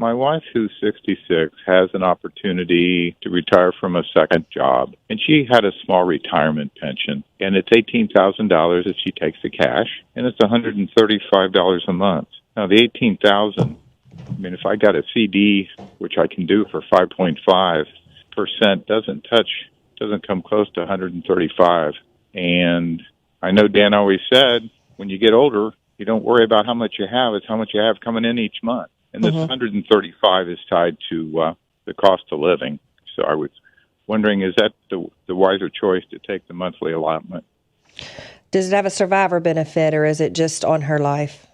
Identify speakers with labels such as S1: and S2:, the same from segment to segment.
S1: my wife, who's 66, has an opportunity to retire from a second job, and she had a small retirement pension, and it's $18,000 if she takes the cash, and it's $135 a month. Now, the $18,000, I mean, if I got a CD, which I can do for 5.5%, doesn't come close to 135. And I know Dan always said, when you get older, you don't worry about how much you have; it's how much you have coming in each month. And this 135 is tied to the cost of living. So I was wondering, is that the wiser choice to take the monthly allotment?
S2: Does it have a survivor benefit, or is it just on her life?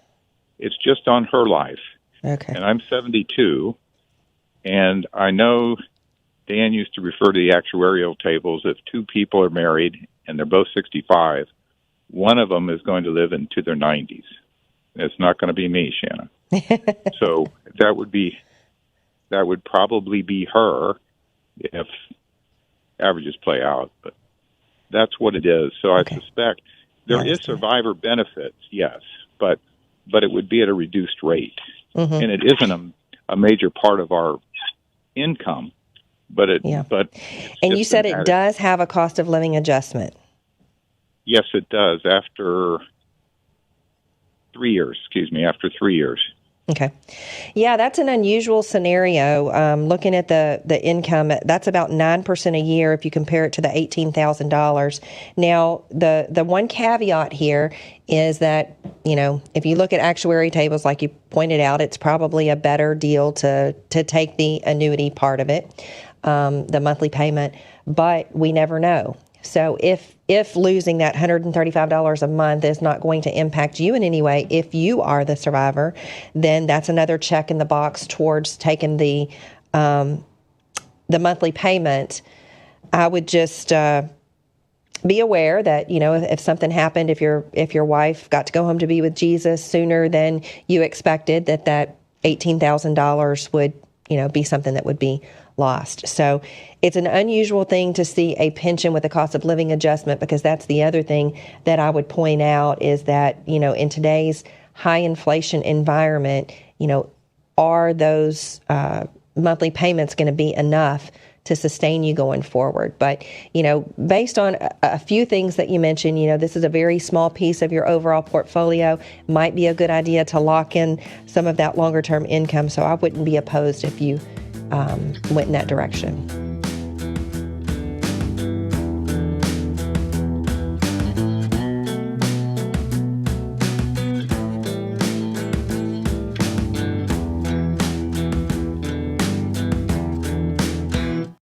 S1: It's just on her life.
S2: Okay.
S1: And I'm 72, and I know Dan used to refer to the actuarial tables. If two people are married and they're both 65, one of them is going to live into their 90s. It's not going to be me, Shanna. So that would probably be her if averages play out. But that's what it is. So I suspect there is survivor benefits, yes, but it would be at a reduced rate. And it isn't a major part of our income. But
S2: and you said it does have a cost of living adjustment.
S1: Yes, it does. After 3 years.
S2: Okay. Yeah, that's an unusual scenario. Looking at the income, that's about 9% a year if you compare it to the $18,000. Now, the one caveat here is that, if you look at actuary tables, like you pointed out, it's probably a better deal to take the annuity part of it, the monthly payment, but we never know. So if losing that $135 a month is not going to impact you in any way, if you are the survivor, then that's another check in the box towards taking the monthly payment. I would just be aware that, if something happened, if your wife got to go home to be with Jesus sooner than you expected, that $18,000 would, be something that would be lost. So it's an unusual thing to see a pension with a cost of living adjustment, because that's the other thing that I would point out is that, in today's high inflation environment, are those monthly payments going to be enough to sustain you going forward? But, based on a few things that you mentioned, this is a very small piece of your overall portfolio. Might be a good idea to lock in some of that longer term income. So I wouldn't be opposed if you went in that direction.